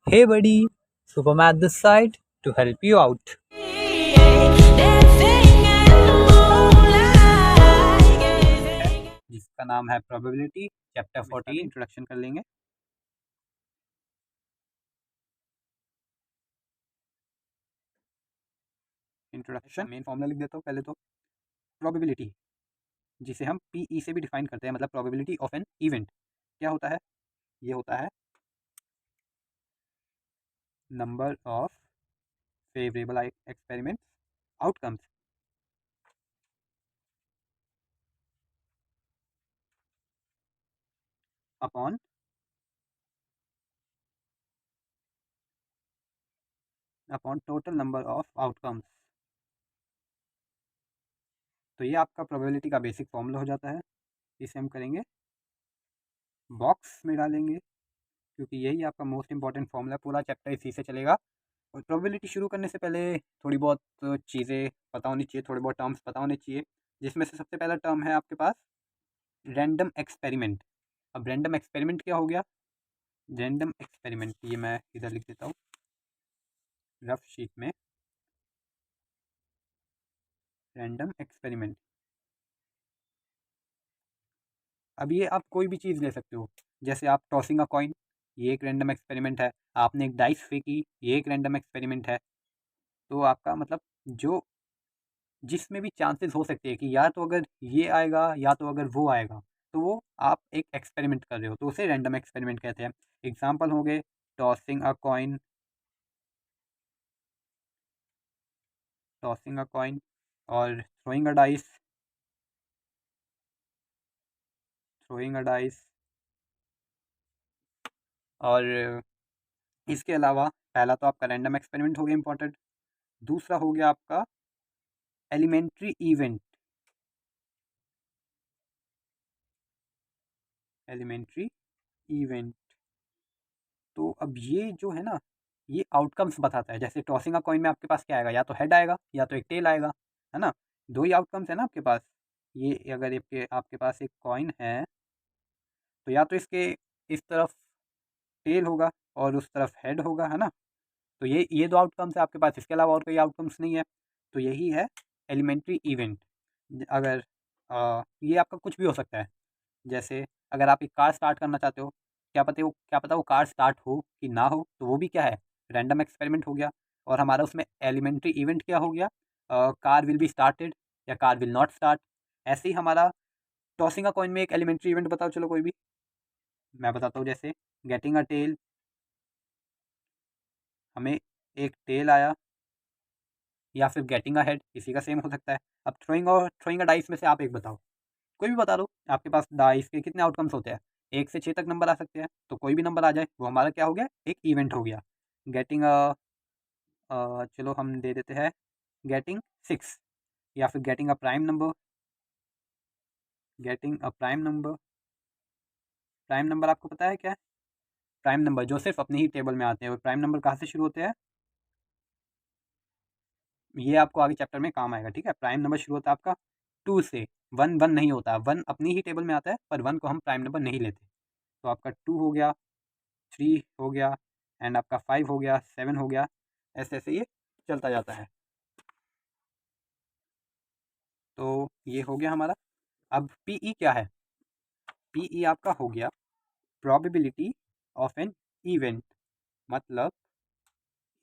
Hey buddy, Superman at this side to help you out. जिसका नाम है probability chapter 14 introduction कर लेंगे। इंट्रोडक्शन मेन फॉर्मूला लिख देता हूँ पहले तो। प्रोबेबिलिटी जिसे हम पीई से भी डिफाइन करते हैं, मतलब प्रोबेबिलिटी ऑफ एन इवेंट क्या होता है? ये होता है number of favourable experiments outcomes upon total number of outcomes. तो ये आपका प्रोबेबिलिटी का बेसिक फॉर्मूला हो जाता है। इसे हम करेंगे बॉक्स में डालेंगे, क्योंकि यही आपका मोस्ट इंपॉर्टेंट फॉर्मूला, पूरा चैप्टर इसी से चलेगा। और प्रोबेबिलिटी शुरू करने से पहले थोड़ी बहुत चीज़ें पता होनी चाहिए, थोड़े बहुत टर्म्स पता होने चाहिए, जिसमें से सबसे पहला टर्म है आपके पास रैंडम एक्सपेरिमेंट। अब रैंडम एक्सपेरिमेंट क्या हो गया? रैंडम एक्सपेरिमेंट, ये मैं इधर लिख देता हूँ रफ शीट में, रैंडम एक्सपेरिमेंट। अब ये आप कोई भी चीज़ ले सकते हो, जैसे आप टॉसिंग अ कॉइन, ये एक रैंडम एक्सपेरिमेंट है। आपने एक डाइस फेंकी, ये एक रैंडम एक्सपेरिमेंट है। तो आपका मतलब जो जिसमें भी चांसेस हो सकते हैं कि या तो अगर ये आएगा या तो अगर वो आएगा, तो वो आप एक एक्सपेरिमेंट कर रहे हो, तो उसे रैंडम एक्सपेरिमेंट कहते हैं। एग्जांपल हो गए टॉसिंग अ कॉइन, और थ्रोइंग अ डाइस, थ्रोइंग अ डाइस। और इसके अलावा पहला तो आपका रैंडम एक्सपेरिमेंट हो गया इंपॉर्टेंट। दूसरा हो गया आपका एलिमेंट्री इवेंट, एलिमेंट्री इवेंट। तो अब ये जो है ना, ये आउटकम्स बताता है। जैसे टॉसिंग अ कॉइन में आपके पास क्या आएगा? या तो हेड आएगा या तो एक टेल आएगा, है ना? दो ही आउटकम्स है ना आपके पास। ये अगर आपके पास एक कॉइन है, तो या तो इसके इस तरफ टेल होगा और उस तरफ हेड होगा, है ना? तो ये दो आउटकम्स है आपके पास, इसके अलावा और कोई आउटकम्स नहीं है। तो यही है एलिमेंट्री इवेंट। अगर ये आपका कुछ भी हो सकता है। जैसे अगर आप एक कार स्टार्ट करना चाहते हो, क्या पता वो कार स्टार्ट हो कि ना हो, तो वो भी क्या है? रैंडम एक्सपेरिमेंट हो गया। और हमारा उसमें एलिमेंट्री इवेंट क्या हो गया? कार विल बी स्टार्टेड या कार विल नॉट स्टार्ट। ऐसे ही हमारा टॉसिंग अ कॉइन में एक एलिमेंट्री इवेंट बताओ, चलो कोई भी मैं बताता हूँ। जैसे गेटिंग अ टेल, हमें एक टेल आया, या फिर गेटिंग अ हेड, इसी का सेम हो सकता है। अब थ्रोइंग अ डाइस में से आप एक बताओ, कोई भी बता दो। आपके पास डाइस के कितने आउटकम्स होते हैं? 1 से 6 तक नंबर आ सकते हैं, तो कोई भी नंबर आ जाए वो हमारा क्या हो गया? एक इवेंट हो गया। गेटिंग चलो हम दे देते हैं गेटिंग 6, या फिर getting a prime number, getting a prime number. Prime number आपको पता है क्या है? प्राइम नंबर जो सिर्फ अपने ही टेबल में आते हैं। और प्राइम नंबर कहाँ से शुरू होते हैं? ये आपको आगे चैप्टर में काम आएगा, ठीक है? प्राइम नंबर शुरू होता है आपका 2 से। वन वन नहीं होता, वन अपनी ही टेबल में आता है, पर वन को हम प्राइम नंबर नहीं लेते। तो आपका 2 हो गया, 3 हो गया, एंड आपका 5 हो गया, 7 हो गया। ऐसे ऐसे ये चलता जाता है। तो ये हो गया हमारा। अब पीई क्या है? पीई आपका हो गया प्रोबेबिलिटी ऑफ एन इवेंट। मतलब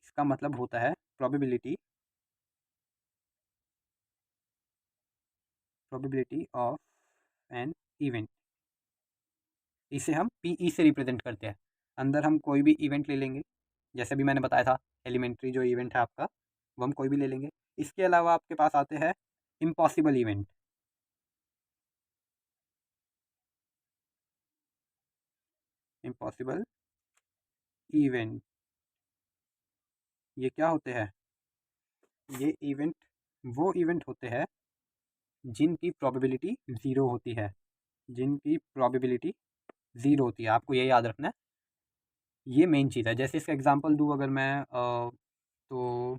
इसका मतलब होता है probability, probability of an event. इसे हम पीई से रिप्रेजेंट करते हैं। अंदर हम कोई भी इवेंट ले लेंगे, जैसे भी मैंने बताया था एलिमेंट्री जो इवेंट है आपका, वो हम कोई भी ले लेंगे। इसके अलावा आपके पास आते हैं इम्पॉसिबल इवेंट। इम्पॉसिबल इवेंट ये क्या होते हैं? ये इवेंट वो इवेंट होते हैं जिनकी प्रोबेबिलिटी ज़ीरो होती है, जिनकी प्रोबेबिलिटी ज़ीरो होती है। आपको ये याद रखना है, ये मेन चीज़ है। जैसे इसका एग्जांपल दूँ अगर मैं, तो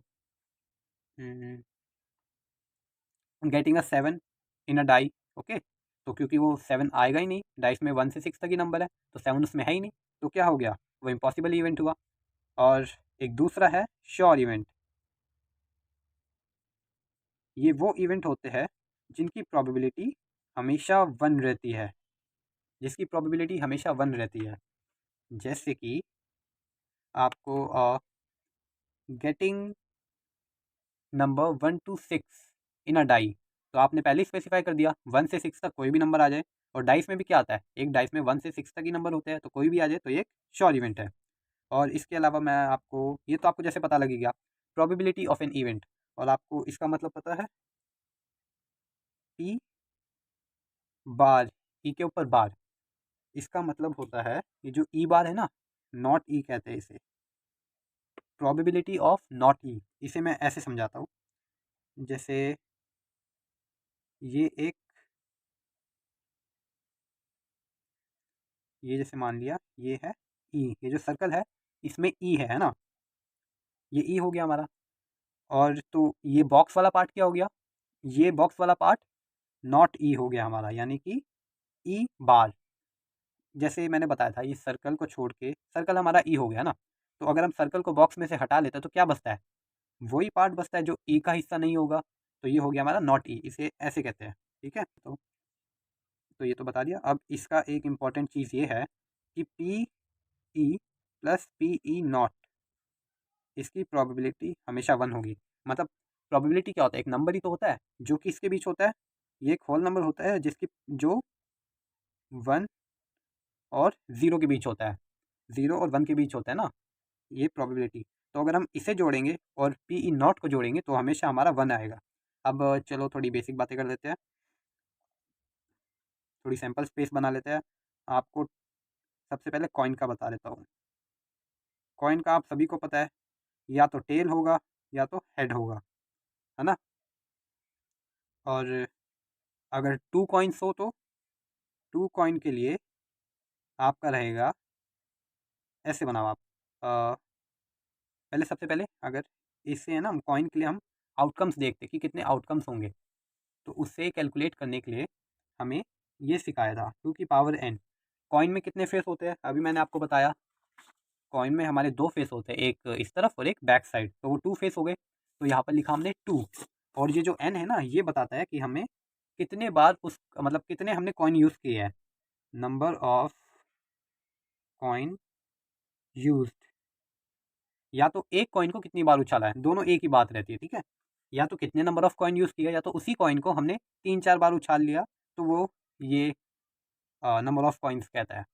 getting a 7 in a die, okay. तो क्योंकि वो 7 आएगा ही नहीं, डाइस में 1 से 6 तक ही नंबर है, तो 7 उसमें है ही नहीं, तो क्या हो गया? वो इम्पॉसिबल इवेंट हुआ। और एक दूसरा है श्योर इवेंट। ये वो इवेंट होते हैं जिनकी प्रोबेबिलिटी हमेशा 1 रहती है, जिसकी प्रोबेबिलिटी हमेशा 1 रहती है। जैसे कि आपको getting number 1 to 6 in a die, तो आपने पहले ही स्पेसिफाई कर दिया 1 से 6 तक कोई भी नंबर आ जाए। और डाइस में भी क्या आता है, एक डाइस में 1 से 6 तक ही नंबर होते हैं, तो कोई भी आ जाए तो ये एक श्योर इवेंट है। और इसके अलावा मैं आपको, ये तो आपको जैसे पता लग गया प्रोबेबिलिटी ऑफ एन इवेंट, और आपको इसका मतलब पता है पी बार, ई के ऊपर बार, इसका मतलब होता है ये जो ई बार है ना, नॉट ई कहते हैं इसे, प्रोबेबिलिटी ऑफ नॉट ई। इसे मैं ऐसे समझाता हूँ, जैसे ये एक, ये जैसे मान लिया ये है ई, ये जो सर्कल है इसमें ई है ना, ये ई हो गया हमारा। और तो ये बॉक्स वाला पार्ट क्या हो गया, ये बॉक्स वाला पार्ट नॉट ई हो गया हमारा, यानी कि ई बार। जैसे मैंने बताया था, ये सर्कल को छोड़ के सर्कल हमारा ई हो गया ना, तो अगर हम सर्कल को बॉक्स में से हटा लेते हैं तो क्या बचता है, वही पार्ट बचता है जो ई का हिस्सा नहीं होगा, तो ये हो गया हमारा नॉट ई, इसे ऐसे कहते हैं। ठीक है, तो ये तो बता दिया। अब इसका एक इम्पॉर्टेंट चीज़ ये है कि P E plus P E not, इसकी प्रोबेबिलिटी हमेशा 1 होगी। मतलब प्रोबेबिलिटी क्या होता है, एक नंबर ही तो होता है जो कि इसके बीच होता है, ये एक होल नंबर होता है जिसकी जो 1 और 0 के बीच होता है, 0 और 1 के बीच होता है ना, ये प्रोबेबिलिटी। तो अगर हम इसे जोड़ेंगे और पी ई नॉट को जोड़ेंगे तो हमेशा हमारा 1 आएगा। अब चलो थोड़ी बेसिक बातें कर लेते हैं, थोड़ी सैम्पल स्पेस बना लेते हैं। आपको सबसे पहले कॉइन का बता देता हूँ। कॉइन का आप सभी को पता है, या तो टेल होगा या तो हेड होगा, है ना। और अगर 2 कॉइन्स हो तो 2 कॉइन के लिए आपका रहेगा, ऐसे बनाओ आप, पहले सबसे पहले अगर इससे है ना, कॉइन के लिए हम आउटकम्स देखते कि कितने आउटकम्स होंगे, तो उससे कैलकुलेट करने के लिए हमें ये सिखाया था 2 की पावर n। कॉइन में कितने फेस होते हैं, अभी मैंने आपको बताया, कॉइन में हमारे 2 फेस होते हैं, एक इस तरफ और एक बैक साइड, तो वो 2 फेस हो गए, तो यहाँ पर लिखा हमने 2। और ये जो n है ना, ये बताता है कि हमें कितने बार उस, मतलब कितने हमने कॉइन यूज़ किए हैं, नंबर ऑफ कॉइन यूज्ड। या तो एक कॉइन को कितनी बार उछाला है, दोनों एक ही बात रहती है, ठीक है। या तो कितने नंबर ऑफ कॉइन यूज़ किया, या तो उसी कॉइन को हमने 3-4 बार उछाल लिया, तो वो ये नंबर ऑफ कॉइन्स कहता है।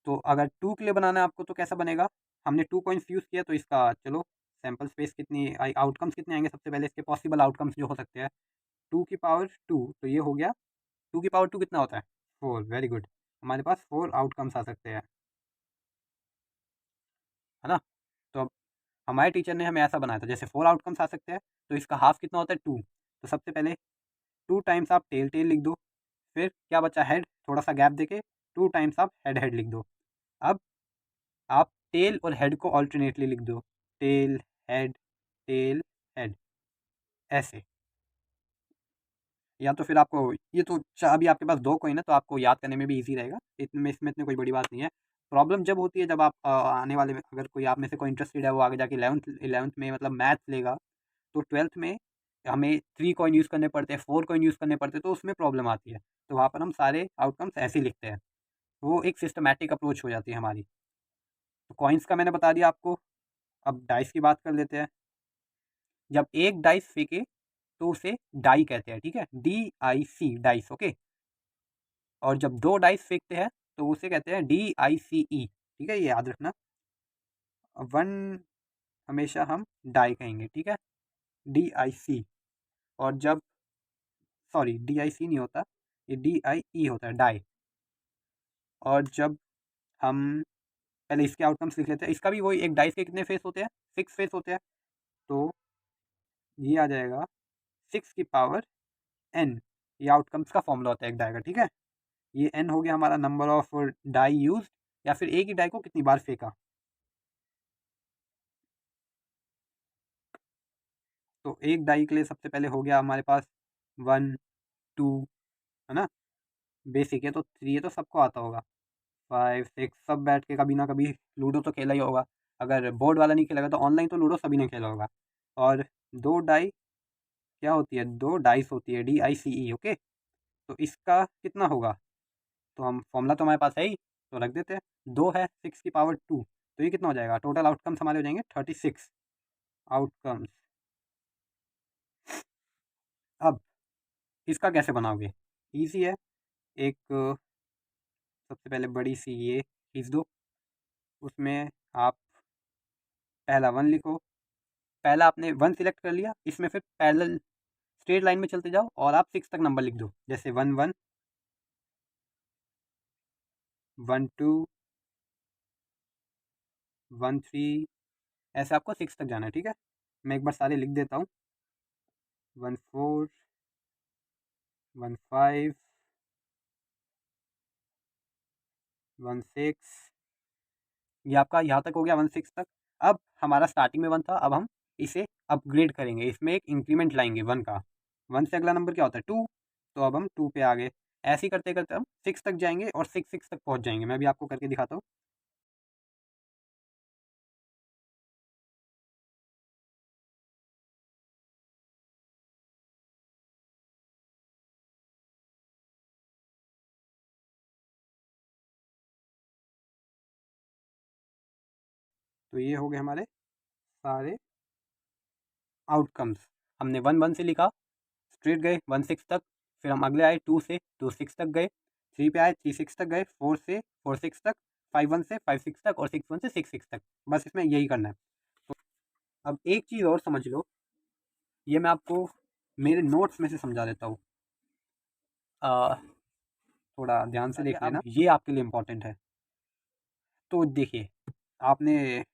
तो अगर 2 के लिए बनाना है आपको तो कैसा बनेगा, हमने 2 कॉइन्स यूज़ किया, तो इसका चलो सैंपल स्पेस कितनी आई, आउटकम्स कितने आएंगे, सबसे पहले इसके पॉसिबल आउटकम्स जो हो सकते हैं, 2 की पावर 2, तो ये हो गया 2 की पावर 2 कितना होता है, 4। वेरी गुड, हमारे पास 4 आउटकम्स आ सकते हैं, है ना। तो अब हमारे टीचर ने हमें ऐसा बनाया था, जैसे 4 आउटकम्स आ सकते हैं, तो इसका हाफ कितना होता है 2। तो सबसे पहले 2 टाइम्स आप टेल टेल लिख दो, फिर क्या बचा हेड, थोड़ा सा गैप देके 2 टाइम्स आप हेड हेड लिख दो। अब आप टेल और हेड को ऑल्टरनेटली लिख दो, टेल हेड टेल हेड, ऐसे। या तो फिर आपको ये तो अभी आपके पास 2 कॉइन है तो आपको याद करने में भी ईजी रहेगा, इतने इसमें इतनी कोई बड़ी बात नहीं है। प्रॉब्लम जब होती है जब आप आने वाले में, अगर कोई आप में से कोई इंटरेस्टेड है, वो आगे जाके 11th में मतलब मैथ्स लेगा, तो 12th में हमें 3 कॉइन यूज़ करने पड़ते हैं, 4 कॉइन यूज़ करने पड़ते हैं, तो उसमें प्रॉब्लम आती है। तो वहाँ पर हम सारे आउटकम्स ऐसे ही लिखते हैं, वो एक सिस्टमैटिक अप्रोच हो जाती है हमारी। तो कॉइन्स का मैंने बता दिया आपको। अब डाइस की बात कर लेते हैं। जब एक डाइस फेंके तो उसे डाई कहते हैं, ठीक है, DIC डाइस, ओके। और जब 2 डाइस फेंकते हैं तो उसे कहते हैं DICE, ठीक है, ये याद रखना। 1 हमेशा हम डाई कहेंगे, ठीक है, DIC। और जब, सॉरी DIC नहीं होता, ये DIE होता है, डाई। और जब हम पहले इसके आउटकम्स लिख लेते हैं, इसका भी वही, एक डाइस के कितने फेस होते हैं, 6 फेस होते हैं, तो ये आ जाएगा 6 की पावर n, ये आउटकम्स का फॉर्मूला होता है एक डाई का, ठीक है। ये n हो गया हमारा नंबर ऑफ डाई यूज, या फिर एक ही डाई को कितनी बार फेंका। तो एक डाई के लिए सबसे पहले हो गया हमारे पास 1 2, है ना, बेसिक है तो 3 ये तो सबको आता होगा, 5 6, सब बैठ के कभी ना कभी लूडो तो खेला ही होगा। अगर बोर्ड वाला नहीं खेलेगा तो ऑनलाइन तो लूडो सभी ने खेला होगा। और 2 डाई क्या होती है, 2 डाइस होती है, DICE, ओके। तो इसका कितना होगा, तो हम फॉर्मूला तो हमारे पास है ही, तो रख देते हैं। 2 है 6 की पावर 2, तो ये कितना हो जाएगा, टोटल आउटकम्स हमारे हो जाएंगे 36 आउटकम्स। अब इसका कैसे बनाओगे, ईजी है। एक सबसे पहले बड़ी सी ये खींच दो, उसमें आप पहला 1 लिखो। पहला आपने 1 सिलेक्ट कर लिया, इसमें फिर पैरेलल स्ट्रेट लाइन में चलते जाओ और आप 6 तक नंबर लिख दो, जैसे 1 1 1 2 1 3, ऐसे आपको 6 तक जाना है, ठीक है। मैं एक बार सारे लिख देता हूँ। 1 4 1 5 1 6, ये आपका यहाँ तक हो गया, 1 6 तक। अब हमारा स्टार्टिंग में 1 था, अब हम इसे अपग्रेड करेंगे, इसमें एक इंक्रीमेंट लाएंगे 1 का। 1 से अगला नंबर क्या होता है, 2, तो अब हम 2 पे आ गए। ऐसे ही करते करते हम 6 तक जाएंगे और 6 6 तक पहुँच जाएंगे। मैं भी आपको करके दिखाता हूँ। तो ये हो गए हमारे सारे आउटकम्स। हमने 1 1 से लिखा, स्ट्रेट गए 1 6 तक, फिर हम अगले आए 2 से 2 6 तक गए, 3 पे आए 3 6 तक गए, 4 से 4 6 तक, 5 1 से 5 6 तक, और 6 1 से 6 6 तक। बस इसमें यही करना है। तो अब एक चीज़ और समझ लो, ये मैं आपको मेरे नोट्स में से समझा देता हूँ, थोड़ा ध्यान से देख लेना, ये आपके लिए इम्पोर्टेंट है। तो देखिए, आपने,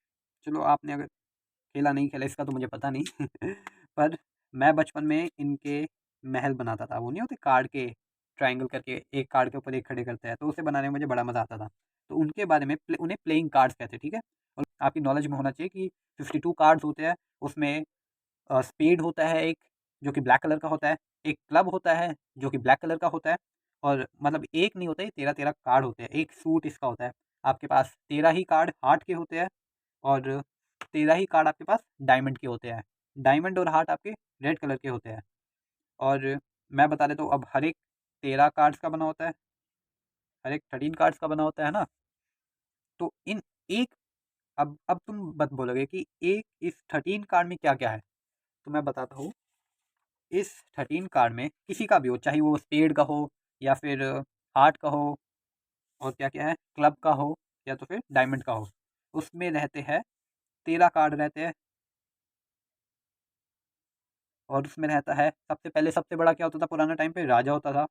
चलो आपने अगर खेला नहीं खेला इसका तो मुझे पता नहीं पर मैं बचपन में इनके महल बनाता था, वो नहीं होते कार्ड के, ट्रायंगल करके एक कार्ड के ऊपर एक खड़े करते हैं, तो उसे बनाने में मुझे बड़ा मज़ा आता था। तो उनके बारे में उन्हें प्लेइंग कार्ड्स कहते हैं, ठीक है। और आपकी नॉलेज में होना चाहिए कि 52 कार्ड्स होते हैं, उसमें स्पेड होता है एक, जो कि ब्लैक कलर का होता है, एक क्लब होता है जो कि ब्लैक कलर का होता है, और मतलब एक नहीं होता है, 13 कार्ड होते हैं, एक सूट इसका होता है। आपके पास 13 ही कार्ड हार्ट के होते हैं, और 13 ही कार्ड आपके पास डायमंड के होते हैं। डायमंड और हार्ट आपके रेड कलर के होते हैं। और मैं बता देता हूँ, अब हर एक 13 कार्ड्स का बना होता है, हर एक 13 कार्ड्स का बना होता है ना। तो इन एक, अब तुम बत बोलोगे कि एक इस 13 कार्ड में क्या क्या है, तो मैं बताता हूँ। इस 13 कार्ड में किसी का भी हो, चाहे वो स्पेड का हो या फिर हार्ट का हो, और क्या क्या है, क्लब का हो, या तो फिर डायमंड का हो, उसमें रहते हैं 13 कार्ड रहते हैं। और उसमें रहता है, सबसे पहले सबसे बड़ा क्या होता था पुराना टाइम पे, राजा होता था,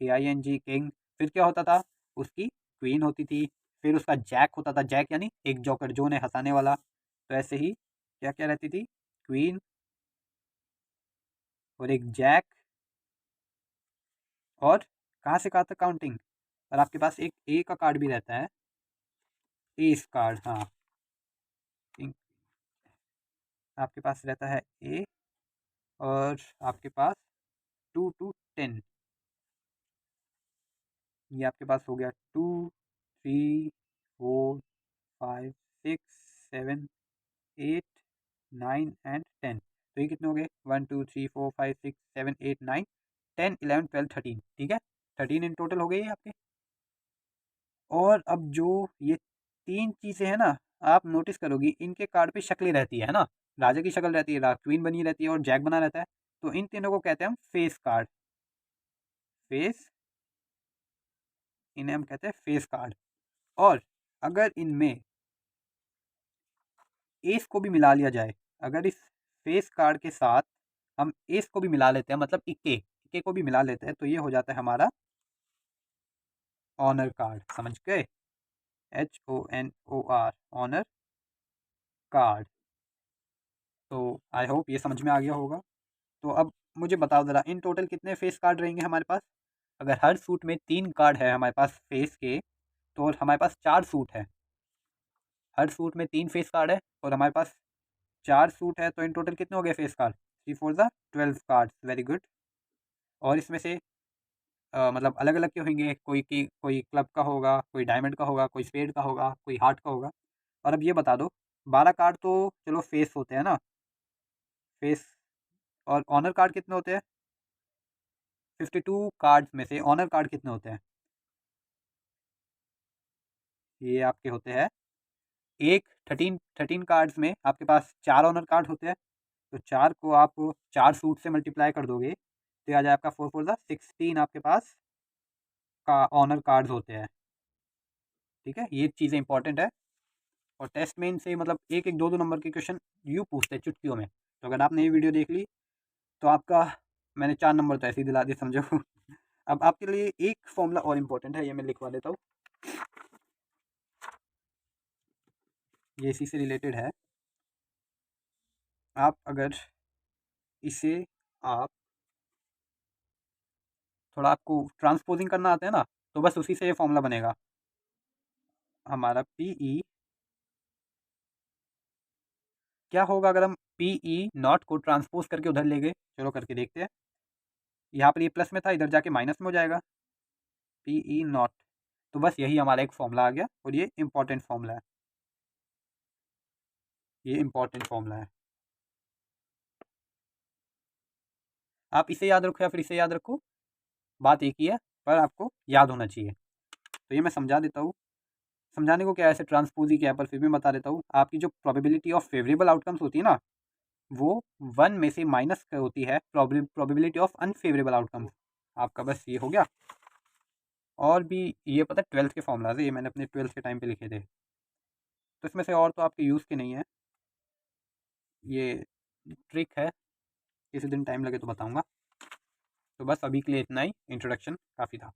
KING, किंग। फिर क्या होता था, उसकी क्वीन होती थी। फिर उसका जैक होता था, जैक यानी एक जोकर, जो उन्हें हंसाने वाला। तो ऐसे ही क्या क्या रहती थी, क्वीन और एक जैक, और कहाँ से कहाँ तक काउंटिंग, और आपके पास एक ए का कार्ड भी रहता है, एस कार्ड, हाँ। आपके पास रहता है ए, और आपके पास 2 to 10, ये आपके पास हो गया 2 3 4 5 6 7 8 9 एंड 10। तो ये कितने हो गए, 1 2 3 4 5 6 7 8 9 10 11 12 13, ठीक है। 13 इन टोटल हो गए ये आपके। और अब जो ये तीन चीज़ें हैं ना, आप नोटिस करोगी इनके कार्ड पे शक्लें रहती है ना। राजा की शक्ल रहती है, क्वीन बनी रहती है, और जैक बना रहता है। तो इन तीनों को कहते हैं हम फेस कार्ड, फेस, इन्हें हम कहते हैं फेस कार्ड। और अगर इनमें एस को भी मिला लिया जाए, अगर इस फेस कार्ड के साथ हम एस को भी मिला लेते हैं, मतलब इक्के इक्के को भी मिला लेते हैं, तो ये हो जाता है हमारा ऑनर कार्ड, समझ गए, HONOR, ऑनर कार्ड। तो आई होप ये समझ में आ गया होगा। तो अब मुझे बताओ ज़रा, इन टोटल कितने फेस कार्ड रहेंगे हमारे पास। अगर हर सूट में 3 कार्ड है हमारे पास फेस के, तो हमारे पास 4 सूट है। हर सूट में 3 फेस कार्ड है और हमारे पास 4 सूट है, तो इन टोटल कितने हो गए फेस कार्ड, 3 4 ज़ा 12 कार्ड्स, वेरी गुड। और इसमें से मतलब अलग अलग के होंगे, कोई क्लब का होगा, कोई डायमंड का होगा, कोई स्पेड का होगा, कोई हार्ट का होगा। और अब ये बता दो 12 कार्ड तो चलो फेस होते हैं ना, फेस। और ऑनर कार्ड कितने होते हैं? 52 कार्ड्स में से ऑनर कार्ड कितने होते हैं? ये आपके होते हैं एक 13 कार्ड्स में आपके पास 4 ऑनर कार्ड होते हैं। तो 4 को आप 4 सूट से मल्टीप्लाई कर दोगे तो ये आ जाए आपका 4 4 16 आपके पास का ऑनर कार्ड्स होते हैं। ठीक है, ये चीज़ें इंपॉर्टेंट है। और टेस्ट में इनसे मतलब एक एक दो दो नंबर के क्वेश्चन यूँ पूछते हैं चुटकियों में। तो अगर आपने ये वीडियो देख ली तो आपका, मैंने 4 नंबर तो ऐसे ही दिला दिए समझो। अब आपके लिए एक फॉर्मूला और इम्पोर्टेंट है, ये मैं लिखवा देता हूँ। ये इसी से रिलेटेड है। आप अगर इसे, आप थोड़ा आपको ट्रांसपोजिंग करना आता है ना, तो बस उसी से ये फॉर्मूला बनेगा। हमारा पी ई क्या होगा अगर हम पी ई नॉट को ट्रांसपोज करके उधर ले गए? चलो करके देखते हैं। यहाँ पर ये प्लस में था, इधर जाके माइनस में हो जाएगा पी ई नॉट। तो बस यही हमारा एक फॉर्मूला आ गया और ये इंपॉर्टेंट फॉर्मूला है, ये इंपॉर्टेंट फॉर्मूला है। आप इसे याद रखो या फिर इसे याद रखो, बात एक ही है, पर आपको याद होना चाहिए। तो ये मैं समझा देता हूँ। समझाने को क्या है, ऐसे ट्रांसपोज ही क्या है, पर फिर भी बता देता हूँ। आपकी जो प्रोबेबिलिटी ऑफ फेवरेबल आउटकम्स होती है ना, वो 1 में से माइनस होती है प्रोबेबिलिटी ऑफ अनफेवरेबल आउटकम्स। आपका बस ये हो गया। और भी ये पता है 12th के फॉर्मूलाज है, ये मैंने अपने 12th के टाइम पे लिखे थे। तो इसमें से और तो आपके यूज़ के नहीं है, ये ट्रिक है, किसी दिन टाइम लगे तो बताऊँगा। तो बस अभी के लिए इतना ही, इंट्रोडक्शन काफ़ी था।